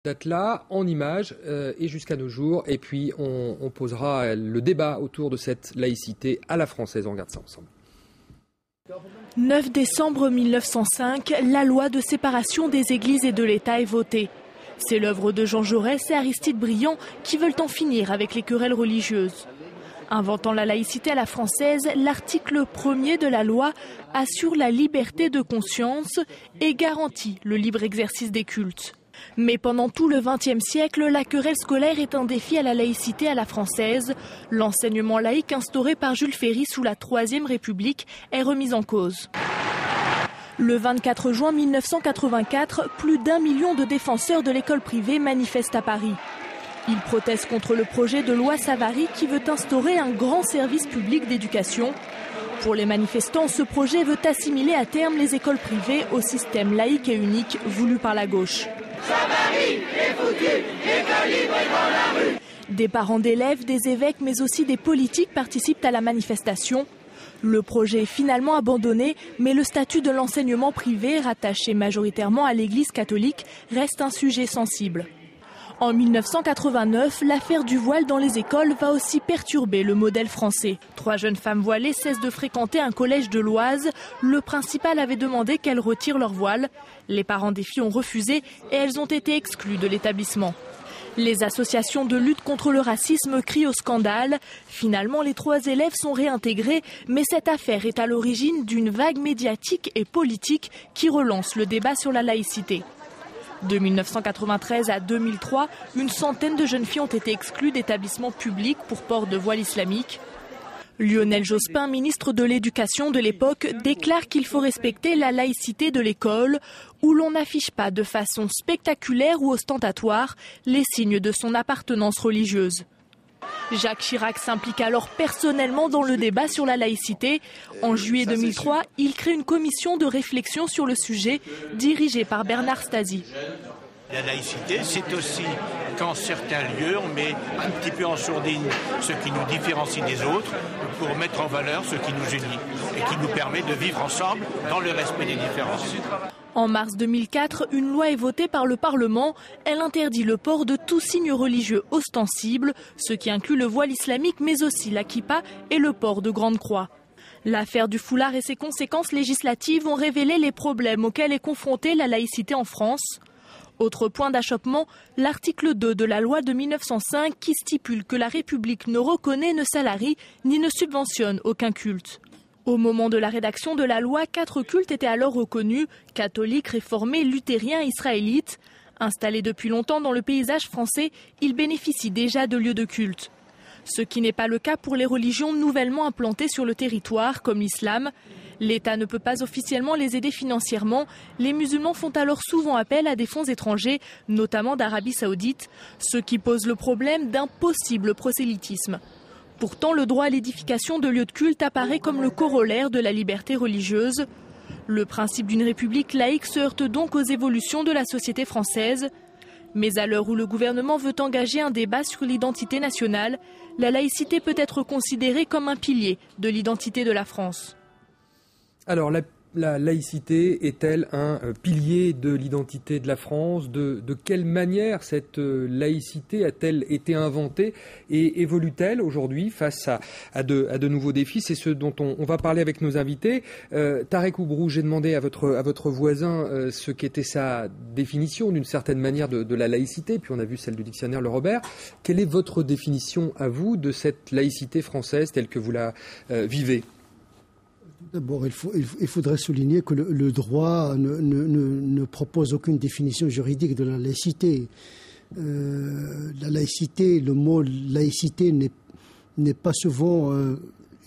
date-là, en images et jusqu'à nos jours. Et puis on posera le débat autour de cette laïcité à la française. On regarde ça ensemble. 9 décembre 1905, la loi de séparation des églises et de l'État est votée. C'est l'œuvre de Jean Jaurès et Aristide Briand qui veulent en finir avec les querelles religieuses. Inventant la laïcité à la française, l'article 1er de la loi assure la liberté de conscience et garantit le libre exercice des cultes. Mais pendant tout le XXe siècle, la querelle scolaire est un défi à la laïcité à la française. L'enseignement laïque instauré par Jules Ferry sous la Troisième République est remis en cause. Le 24 juin 1984, plus d'1 million de défenseurs de l'école privée manifestent à Paris. Ils protestent contre le projet de loi Savary qui veut instaurer un grand service public d'éducation. Pour les manifestants, ce projet veut assimiler à terme les écoles privées au système laïque et unique voulu par la gauche. Savary est foutu, l'école libre est dans la rue. Des parents d'élèves, des évêques, mais aussi des politiques participent à la manifestation. Le projet est finalement abandonné, mais le statut de l'enseignement privé, rattaché majoritairement à l'Église catholique, reste un sujet sensible. En 1989, l'affaire du voile dans les écoles va aussi perturber le modèle français. 3 jeunes femmes voilées cessent de fréquenter un collège de l'Oise. Le principal avait demandé qu'elles retirent leur voile. Les parents des filles ont refusé et elles ont été exclues de l'établissement. Les associations de lutte contre le racisme crient au scandale. Finalement, les 3 élèves sont réintégrés, mais cette affaire est à l'origine d'une vague médiatique et politique qui relance le débat sur la laïcité. De 1993 à 2003, une centaine de jeunes filles ont été exclues d'établissements publics pour port de voile islamique. Lionel Jospin, ministre de l'Éducation de l'époque, déclare qu'il faut respecter la laïcité de l'école, où l'on n'affiche pas de façon spectaculaire ou ostentatoire les signes de son appartenance religieuse. Jacques Chirac s'implique alors personnellement dans le débat sur la laïcité. En juillet 2003, il crée une commission de réflexion sur le sujet, dirigée par Bernard Stasi. La laïcité, c'est aussi qu'en certains lieux, on met un petit peu en sourdine ce qui nous différencie des autres pour mettre en valeur ce qui nous unit et qui nous permet de vivre ensemble dans le respect des différences. En mars 2004, une loi est votée par le Parlement. Elle interdit le port de tout signe religieux ostensible, ce qui inclut le voile islamique, mais aussi la kippa et le port de grandes croix. L'affaire du foulard et ses conséquences législatives ont révélé les problèmes auxquels est confrontée la laïcité en France. Autre point d'achoppement, l'article 2 de la loi de 1905 qui stipule que la République ne reconnaît, ne salarie ni ne subventionne aucun culte. Au moment de la rédaction de la loi, 4 cultes étaient alors reconnus, catholiques, réformés, luthériens, israélites. Installés depuis longtemps dans le paysage français, ils bénéficient déjà de lieux de culte. Ce qui n'est pas le cas pour les religions nouvellement implantées sur le territoire, comme l'islam. L'État ne peut pas officiellement les aider financièrement. Les musulmans font alors souvent appel à des fonds étrangers, notamment d'Arabie Saoudite, ce qui pose le problème d'un possible prosélytisme. Pourtant, le droit à l'édification de lieux de culte apparaît comme le corollaire de la liberté religieuse. Le principe d'une république laïque se heurte donc aux évolutions de la société française. Mais à l'heure où le gouvernement veut engager un débat sur l'identité nationale, la laïcité peut être considérée comme un pilier de l'identité de la France. Alors, la laïcité est-elle un pilier de l'identité de la France ? De quelle manière cette laïcité a-t-elle été inventée et évolue-t-elle aujourd'hui face à de nouveaux défis ? C'est ce dont on va parler avec nos invités. Tarek Oubrou, j'ai demandé à votre voisin ce qu'était sa définition d'une certaine manière de la laïcité, puis on a vu celle du dictionnaire Le Robert. Quelle est votre définition à vous de cette laïcité française telle que vous la vivez ? D'abord, il faudrait souligner que le droit ne propose aucune définition juridique de la laïcité. La laïcité, le mot laïcité n'est pas souvent,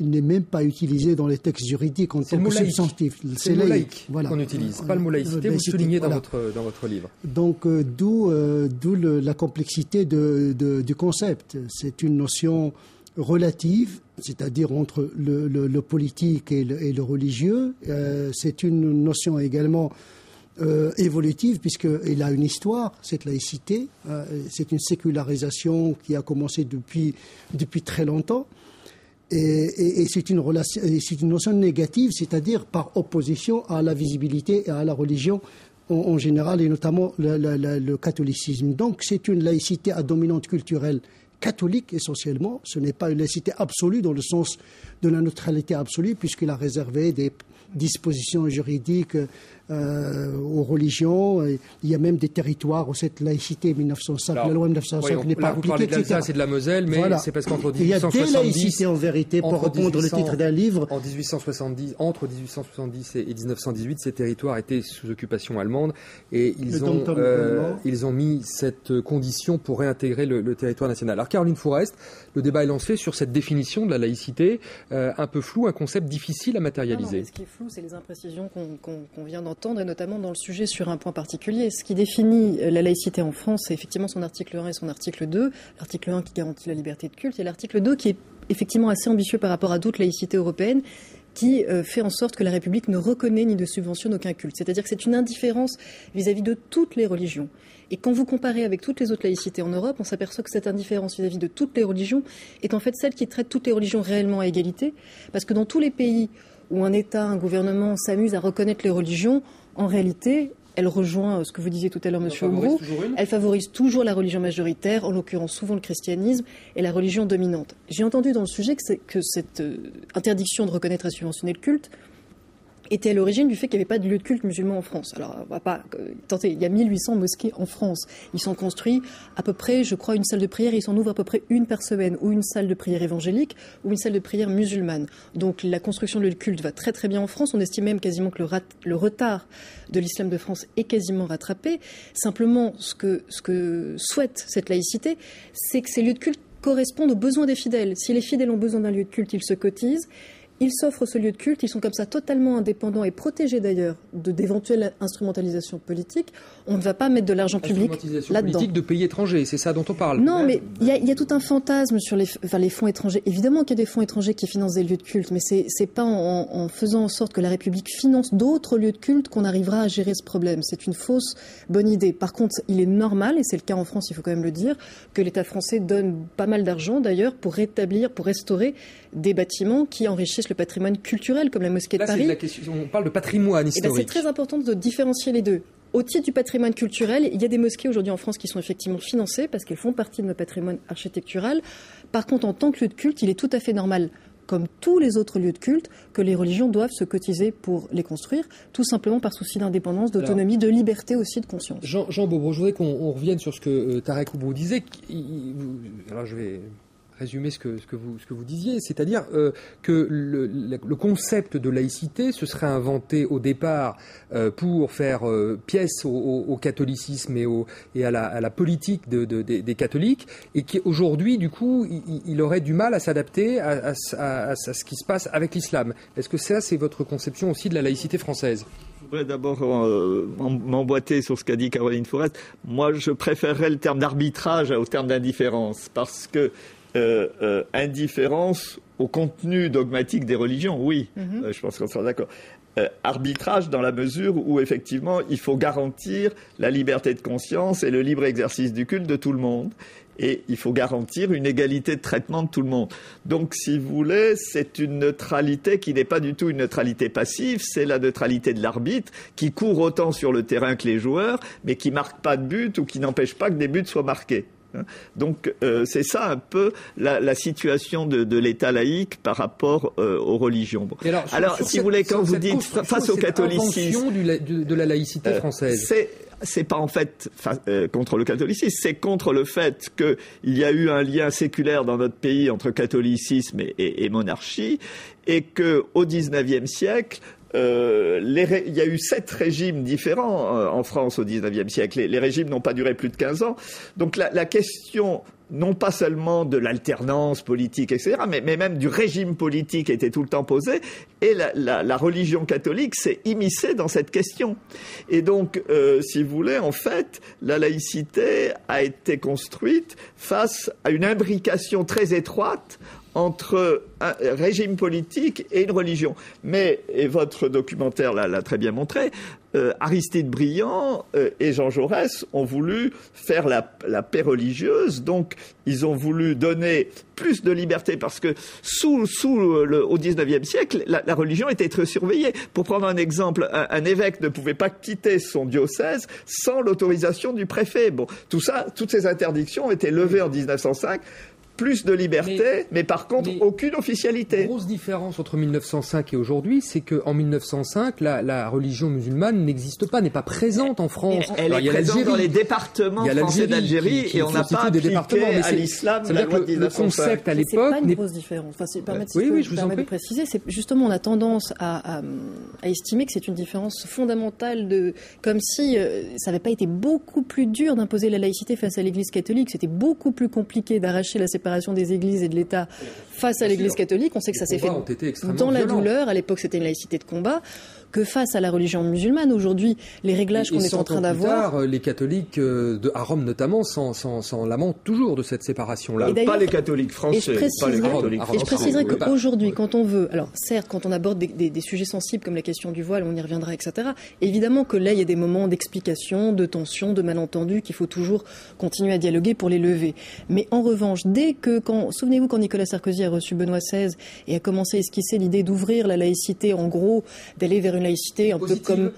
il n'est même pas utilisé dans les textes juridiques en tant que substantif. C'est le mot laïque qu'on utilise, pas le mot laïcité, vous soulignez dans votre livre. Donc, d'où la complexité du concept. C'est une notion relative, c'est-à-dire entre le politique et le religieux. C'est une notion également évolutive, puisqu'elle a une histoire, cette laïcité. C'est une sécularisation qui a commencé depuis très longtemps. Et c'est une notion négative, c'est-à-dire par opposition à la visibilité et à la religion en général, et notamment le catholicisme. Donc c'est une laïcité à dominante culturelle catholique essentiellement. Ce n'est pas une laïcité absolue dans le sens de la neutralité absolue, puisqu'il a réservé des dispositions juridiques aux religions. Il y a même des territoires où cette laïcité 1905, la loi 1905 n'est pas appliquée. Vous parlez de l'Alsace et de la Moselle, mais voilà. C'est parce qu'entre 1870... Il y a des laïcités en vérité, pour reprendre le titre d'un livre. Entre 1870 et 1918, ces territoires étaient sous occupation allemande et ils ont mis cette condition pour réintégrer le territoire national. Alors Caroline Fourest, le débat est lancé sur cette définition de la laïcité, un peu floue, un concept difficile à matérialiser. Non, ce qui est flou, c'est les imprécisions qu'on vient d'entendre, et notamment dans le sujet sur un point particulier. Ce qui définit la laïcité en France, c'est effectivement son article 1 et son article 2. L'article 1 qui garantit la liberté de culte et l'article 2 qui est effectivement assez ambitieux par rapport à d'autres laïcités européennes, qui fait en sorte que la République ne reconnaît ni ne subventionne aucun culte. C'est-à-dire que c'est une indifférence vis-à-vis de toutes les religions. Et quand vous comparez avec toutes les autres laïcités en Europe, on s'aperçoit que cette indifférence vis-à-vis de toutes les religions est en fait celle qui traite toutes les religions réellement à égalité. Parce que dans tous les pays où un État, un gouvernement s'amuse à reconnaître les religions, en réalité, elle rejoint ce que vous disiez tout à l'heure, Monsieur Houbrou. Elle favorise toujours la religion majoritaire, en l'occurrence souvent le christianisme, et la religion dominante. J'ai entendu dans le sujet que cette interdiction de reconnaître et subventionner le culte était à l'origine du fait qu'il n'y avait pas de lieu de culte musulman en France. Alors, on va pas tenter. Il y a 1800 mosquées en France. Ils sont construits à peu près, je crois, une salle de prière. Ils s'en ouvrent à peu près une par semaine, ou une salle de prière évangélique, ou une salle de prière musulmane. Donc, la construction de lieux de culte va très très bien en France. On estime même quasiment que le retard de l'islam de France est quasiment rattrapé. Simplement, ce que souhaite cette laïcité, c'est que ces lieux de culte correspondent aux besoins des fidèles. Si les fidèles ont besoin d'un lieu de culte, ils se cotisent. Ils s'offrent ce lieu de culte, ils sont comme ça totalement indépendants et protégés d'ailleurs d'éventuelles instrumentalisations politiques. On ne va pas mettre de l'argent public là-dedans. Politique de pays étrangers, c'est ça dont on parle. Non, mais il y a tout un fantasme sur les fonds étrangers. Évidemment qu'il y a des fonds étrangers qui financent des lieux de culte, mais c'est pas en faisant en sorte que la République finance d'autres lieux de culte qu'on arrivera à gérer ce problème. C'est une fausse bonne idée. Par contre, il est normal, et c'est le cas en France, il faut quand même le dire, que l'État français donne pas mal d'argent d'ailleurs pour restaurer des bâtiments qui enrichissent le patrimoine culturel, comme la mosquée de Paris. On parle de patrimoine historique. C'est très important de différencier les deux. Au titre du patrimoine culturel, il y a des mosquées aujourd'hui en France qui sont effectivement financées parce qu'elles font partie de notre patrimoine architectural. Par contre, en tant que lieu de culte, il est tout à fait normal, comme tous les autres lieux de culte, que les religions doivent se cotiser pour les construire, tout simplement par souci d'indépendance, d'autonomie, de liberté aussi, de conscience. Jean Beaubreau, je voudrais qu'on revienne sur ce que Tarek Houbrou disait. Alors je vais résumer ce que vous disiez, c'est-à-dire que le concept de laïcité se serait inventé au départ pour faire pièce au catholicisme et à la politique des catholiques, et qu'aujourd'hui, du coup, il aurait du mal à s'adapter à ce qui se passe avec l'islam. Est-ce que ça, c'est votre conception aussi de la laïcité française ? Je voudrais d'abord m'emboîter sur ce qu'a dit Caroline Fourest. Moi, je préférerais le terme d'arbitrage au terme d'indifférence, parce que indifférence au contenu dogmatique des religions, oui, je pense qu'on sera d'accord. Arbitrage dans la mesure où, effectivement, il faut garantir la liberté de conscience et le libre exercice du culte de tout le monde. Et il faut garantir une égalité de traitement de tout le monde. Donc, si vous voulez, c'est une neutralité qui n'est pas du tout une neutralité passive, c'est la neutralité de l'arbitre qui court autant sur le terrain que les joueurs, mais qui marque pas de but ou qui n'empêche pas que des buts soient marqués. Donc c'est ça un peu la situation de l'État laïque par rapport aux religions. Bon. Alors si vous voulez, quand vous dites face au catholicisme de la laïcité française, c'est pas en fait contre le catholicisme, c'est contre le fait qu'il y a eu un lien séculaire dans notre pays entre catholicisme et monarchie, et que au XIXe siècle, il y a eu 7 régimes différents en France au XIXe siècle. Les régimes n'ont pas duré plus de 15 ans. Donc la question, non pas seulement de l'alternance politique, etc., mais même du régime politique était tout le temps posée. Et la religion catholique s'est immiscée dans cette question. Et donc, si vous voulez, en fait, la laïcité a été construite face à une imbrication très étroite entre un régime politique et une religion. Mais, et votre documentaire l'a très bien montré, Aristide Briand et Jean Jaurès ont voulu faire la paix religieuse, donc ils ont voulu donner plus de liberté parce que au XIXe siècle, la religion était très surveillée. Pour prendre un exemple, un évêque ne pouvait pas quitter son diocèse sans l'autorisation du préfet. Bon, toutes ces interdictions ont été levées en 1905. Plus de liberté, mais par contre, aucune officialité. La grosse différence entre 1905 et aujourd'hui, c'est qu'en 1905, la religion musulmane n'existe pas, n'est pas présente en France. Elle est présente dans les départements français d'Algérie et on n'a pas appliqué à l'islam la loi de 1905. Le concept à l'époque... C'est pas une grosse différence. Enfin, si je me permets de préciser, c'est justement, on a tendance à estimer que c'est une différence fondamentale, comme si ça n'avait pas été beaucoup plus dur d'imposer la laïcité face à l'Église catholique. C'était beaucoup plus compliqué d'arracher la séparation des églises et de l'État face à l'Église catholique. On sait que ça s'est fait dans la douleur. À l'époque, c'était une laïcité de combat. Que face à la religion musulmane, aujourd'hui, les réglages qu'on est en train d'avoir... Plus tard, les catholiques, à Rome notamment, s'en lamentent toujours de cette séparation-là. Pas les catholiques français. Je préciserai qu'aujourd'hui, quand on veut... Alors, certes, quand on aborde des sujets sensibles comme la question du voile, on y reviendra, etc. Évidemment que là, il y a des moments d'explication, de tension, de malentendus qu'il faut toujours continuer à dialoguer pour les lever. Mais en revanche, souvenez-vous quand Nicolas Sarkozy a reçu Benoît XVI et a commencé à esquisser l'idée d'ouvrir la laïcité, en gros, d'aller vers une laïcité un positive, peu comme...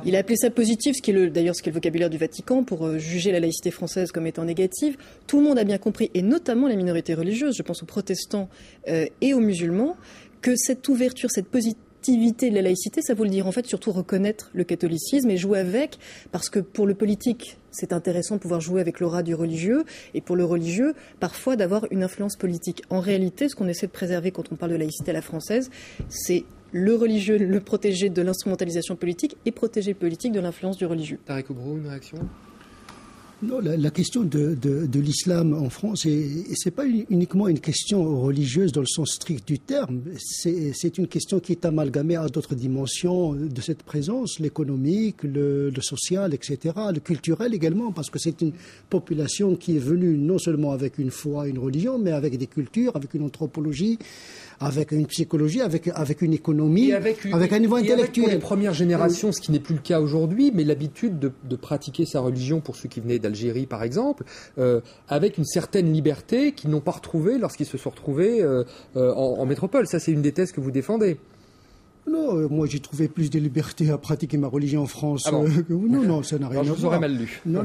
Il a appelé ça positif, ce qui est le vocabulaire du Vatican pour juger la laïcité française comme étant négative. Tout le monde a bien compris, et notamment les minorités religieuses, je pense aux protestants et aux musulmans, que cette ouverture, cette positivité de la laïcité, ça veut le dire en fait surtout reconnaître le catholicisme et jouer avec, parce que pour le politique, c'est intéressant de pouvoir jouer avec l'aura du religieux, et pour le religieux, parfois d'avoir une influence politique. En réalité, ce qu'on essaie de préserver quand on parle de laïcité à la française, c'est le religieux, le protéger de l'instrumentalisation politique et protéger le politique de l'influence du religieux. Tarek Oubrou, une réaction ? Non, la question de l'islam en France, c'est pas uniquement une question religieuse dans le sens strict du terme. C'est une question qui est amalgamée à d'autres dimensions de cette présence, l'économique, le social, etc., le culturel également, parce que c'est une population qui est venue non seulement avec une foi, une religion, mais avec des cultures, avec une anthropologie, avec une psychologie, avec une économie, avec un niveau intellectuel. Pour les premières générations, ce qui n'est plus le cas aujourd'hui, mais l'habitude de pratiquer sa religion pour ceux qui venaient d'Algérie, par exemple, avec une certaine liberté qu'ils n'ont pas retrouvée lorsqu'ils se sont retrouvés en métropole. Ça, c'est une des thèses que vous défendez. Non, moi j'ai trouvé plus de liberté à pratiquer ma religion en France. Non, ça n'a rien à voir. Je vous aurais mal lu. Non,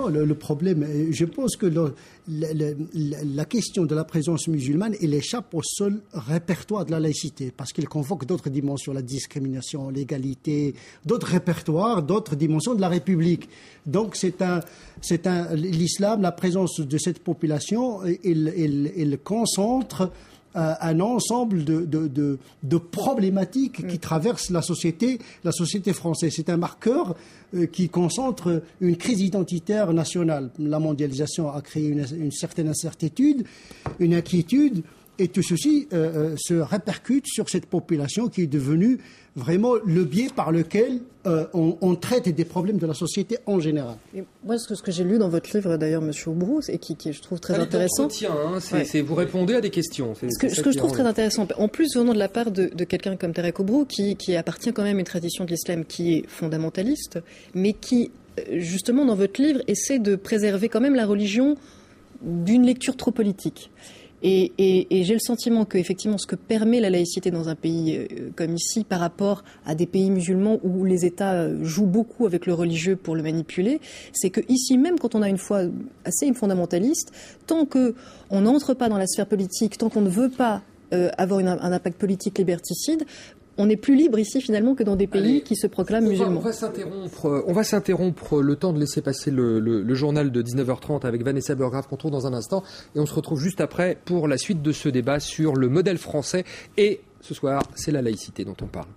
le problème, je pense que la question de la présence musulmane, elle échappe au seul répertoire de la laïcité, parce qu'il convoque d'autres dimensions, la discrimination, l'égalité, d'autres répertoires, d'autres dimensions de la République. Donc l'islam, la présence de cette population, il concentre un ensemble de problématiques qui traversent la société française. C'est un marqueur qui concentre une crise identitaire nationale. La mondialisation a créé une certaine incertitude, une inquiétude, et tout ceci se répercute sur cette population qui est devenue vraiment le biais par lequel on traite des problèmes de la société en général. Et moi, ce que j'ai lu dans votre livre, d'ailleurs, M. Oubrou, et qui je trouve très intéressant... Vous répondez à des questions. Ce que je trouve très intéressant, en plus venant de la part de quelqu'un comme Tarek Oubrou, qui appartient quand même à une tradition de l'islam qui est fondamentaliste, mais qui, justement, dans votre livre, essaie de préserver quand même la religion d'une lecture trop politique. Et j'ai le sentiment que, effectivement, ce que permet la laïcité dans un pays comme ici, par rapport à des pays musulmans où les États jouent beaucoup avec le religieux pour le manipuler, c'est que ici, même quand on a une foi assez fondamentaliste, tant qu'on n'entre pas dans la sphère politique, tant qu'on ne veut pas avoir un impact politique liberticide, on est plus libre ici finalement que dans des pays qui se proclament musulmans. On va s'interrompre le temps de laisser passer le journal de 19h30 avec Vanessa Burgraff qu'on trouve dans un instant, et on se retrouve juste après pour la suite de ce débat sur le modèle français, et ce soir c'est la laïcité dont on parle.